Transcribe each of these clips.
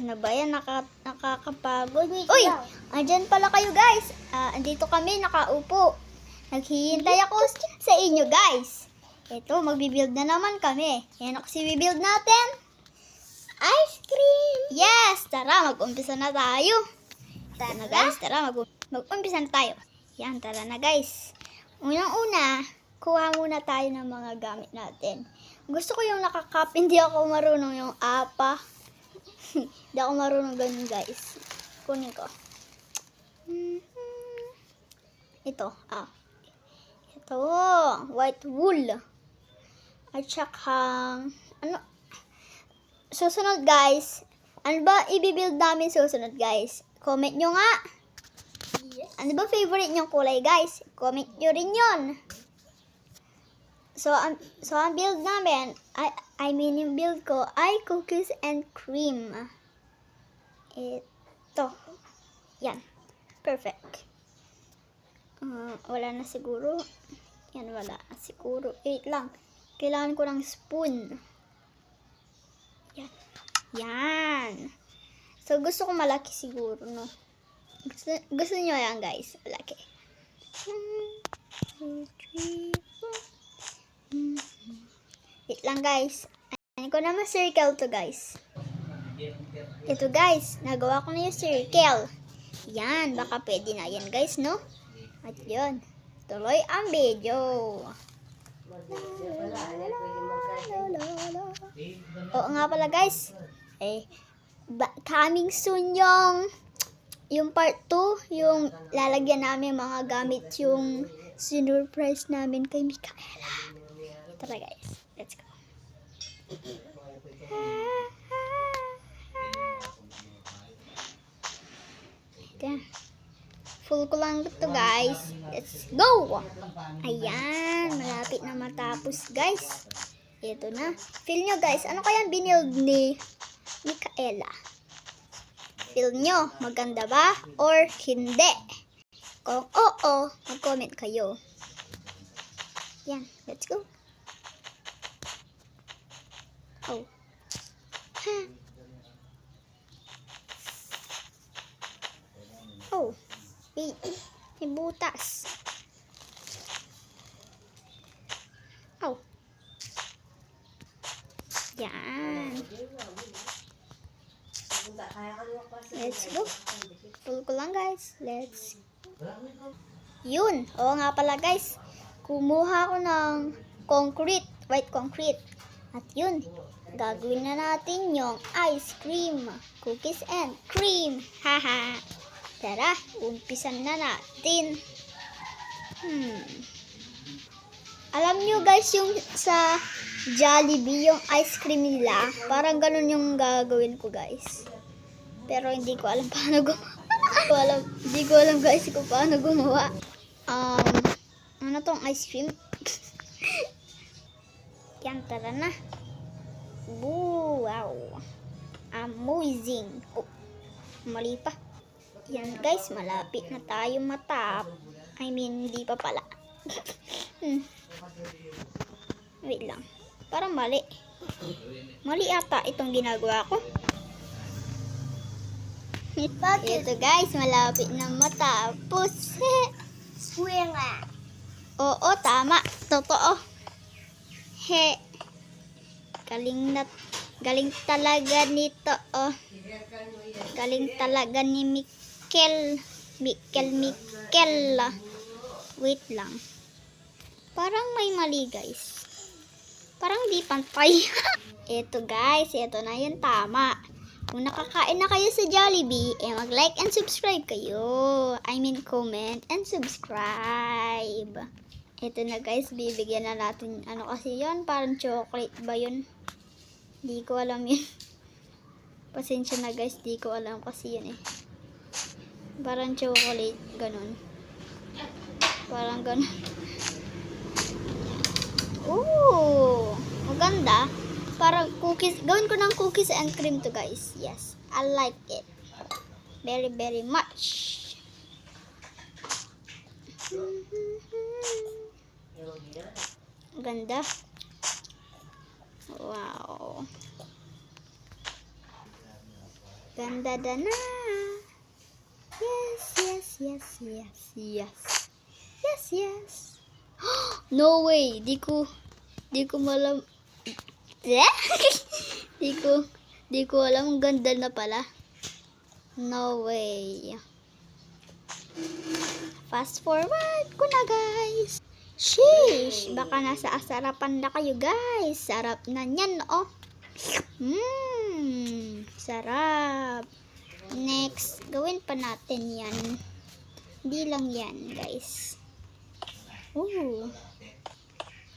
Ano ba yan? Nakakapagod. Uy! Andyan pala kayo guys. Andito kami nakaupo. Naghihintay ako sa inyo guys. Ito, magbibuild na naman kami. Yan ako si bibuild natin. Ice cream! Yes! Tara, mag-umpisa na tayo. Tara na guys, tara, mag-umpisa na tayo. Yan, tara na guys. Unang-una, kuha muna tayo ng mga gamit natin. Gusto ko yung nakakap, hindi ako marunong yung apa. Hindi ako marunong ganun guys. Kunin ko. Ito, Ito, white wool. At saka, susunod guys. Ano ba i-build namin susunod guys? Comment nyo nga. Yes. Ano ba favorite nyong kulay guys? Comment nyo rin yun. So ang build namin, yung build ko ay cookies and cream. Ito. Yan. Perfect. Wala na siguro. Yan, wala na siguro. Wait lang. Kailangan ko ng spoon. Yan. Yan. So, gusto ko malaki siguro, no? Gusto nyo yan, guys. Malaki. 1, 2, 3, 4. Wait lang, guys. Ano ko naman circle to, guys. Ito, guys. Nagawa ko na yung circle. Yan. Baka pwede na yan, guys, no? At yun. Tuloy ang video. Oo nga pala, guys. Coming soon yung part 2, yung lalagyan namin mga gamit yung sinurprise namin kay Micaela. Tara guys, let's go. Ito. Full ko lang ito guys. Let's go! Ayan, malapit na matapos guys. Ito na. Feel nyo guys, ano kaya binild ni Micaela? Feel nyo, maganda ba or hindi? Kung oo, mag-comment kayo. Yan, let's go. Oh. Oh. Wait, may butas. Oh. Yan. Let's go. Full ko lang guys. Let's Yun. Oo nga pala guys. Kumuha ko ng concrete. White concrete. At yun. Gagawin na natin yung ice cream. Cookies and cream. Haha. Tara. Umpisan na natin. Alam nyo guys yung sa Jollibee yung ice cream nila. Parang ganun yung gagawin ko guys. Pero hindi ko alam paano gumawa. Hindi ko alam guys kung paano gumawa. Ano tong ice cream? Yan, tara na. Wow. Amazing. Oh, mali pa. Yan guys, malapit na tayo hindi pa pala. Wait lang. Parang mali. Mali ata itong ginagawa ko. Ito guys, malapit na matapos. Swear nga. Oo, tama. Totoo. Galing talaga nito. Galing talaga ni Mikel. Wait lang. Parang may mali guys. Parang di pantay. Ito guys, ito na yung tama. Kung nakakain na kayo sa Jollibee, mag-like and subscribe kayo. Comment and subscribe. Ito na guys, bibigyan na natin, ano kasi yun? Parang chocolate ba yun? Di ko alam yun. Pasensya na guys, di ko alam kasi yun eh. Parang chocolate, ganun. Parang ganun. Ooh, maganda. Parang cookies. Gawin ko ng cookies and cream to guys. Yes, I like it. Very, very much. Ganda. Wow. Ganda na. Yes, yes, yes, yes, yes. Yes, yes. No way. Di ko malam. Di ko alam. Ganda na pala. No way. Fast forward ko na, guys. Sheesh. Baka nasa asarapan na kayo, guys. Sarap na yan, oh. Sarap. Next, gawin pa natin yan. Hindi lang yan, guys. Ooh.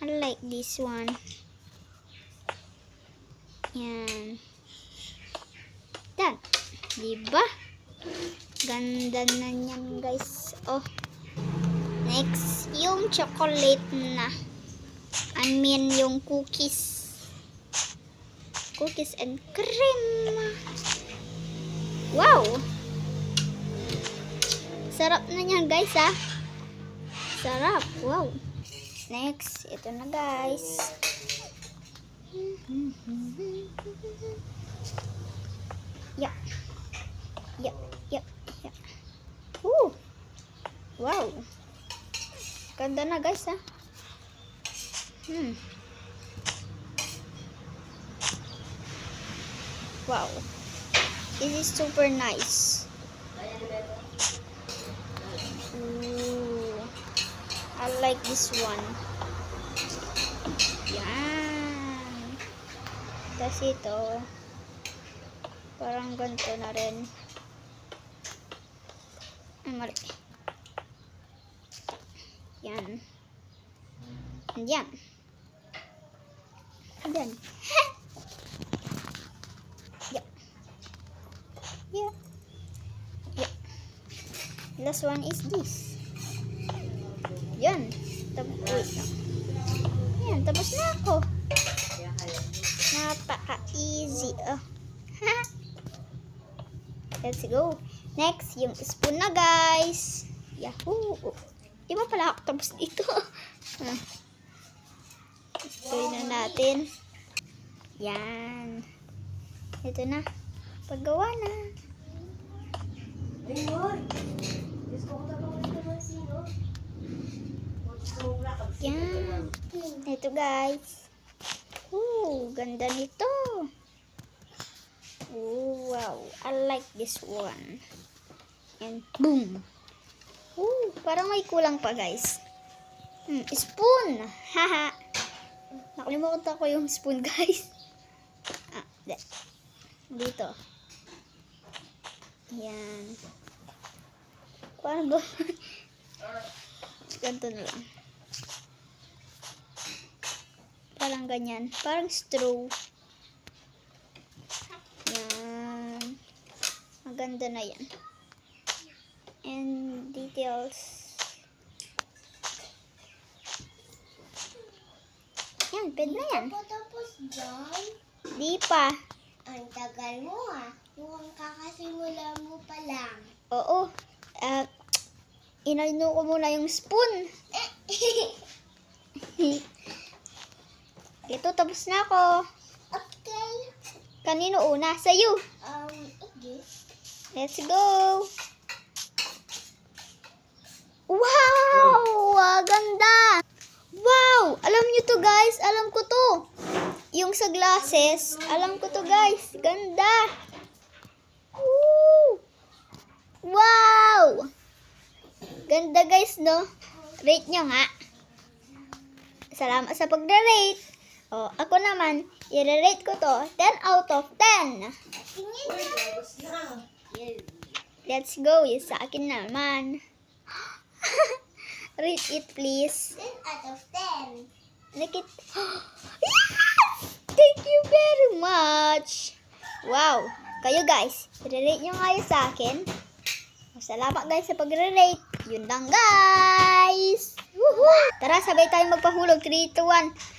I like this one. Yan. Done. Diba? Ganda na yan, guys. Oh. Next, yung chocolate na. I mean, yung cookies. Cookies and cream. Wow! Sarap na yan, guys, ha? Sarap. Wow. Next, ito na, guys. Yeah. Yeah. Yeah. Yeah. Woo! Wow. Ganda na, guys, ha? Wow. This is super nice. Ooh. I like this one. Yan. Tapos ito. Parang ganito na rin. Mali. Yan. And yan. And yan. Yeah. Yeah. Last one is this. Yan. Wait lang. Yan. Tapos na ako. Napaka-easy. Oh. Let's go. Next, yung spoon na, guys. Yahoo! Di ba pala ako tapos dito? Gawin na natin. Yan. Ito na. Paggawa na. Yan. Ito, guys. Ooh, ganda nito. Ooh, wow. I like this one. And boom. Ooh, parang may kulang pa, guys. Spoon. Haha. Nakalimutan ko yung spoon, guys. Dito. Yan. Paano ba? Ganito na lang. Parang ganyan. Parang straw. Yan. Maganda na yan. And details. Yan, pwede na yan. Tapos dyan, Di pa. ang tagal mo Mukhang kakasimula mo pa lang. Oo. Inalino ko muna yung spoon. Ito, tapos na ako. Okay. Kanino una? Sa'yo. Okay. Let's go. Wow! Ganda! Wow! Alam nyo to, guys. Alam ko to. Yung sa glasses. Alam ko to, guys. Ganda. Woo! Wow! Ganda, guys, no? Rate nyo, nga. Salamat sa pagre-rate. O, ako naman, i-rate ko to 10 out of 10. Let's go. Yung sa akin naman. Rate it, please. 10 out of 10. Look it. Yes! Thank you very much. Wow. Kayo, guys, i-rate nyo nga yung sa akin. Salamat, guys, sa pagre-rate. Yun lang, guys. Woohoo! Tara, sabay tayo magpahulog. 3, 2, 1.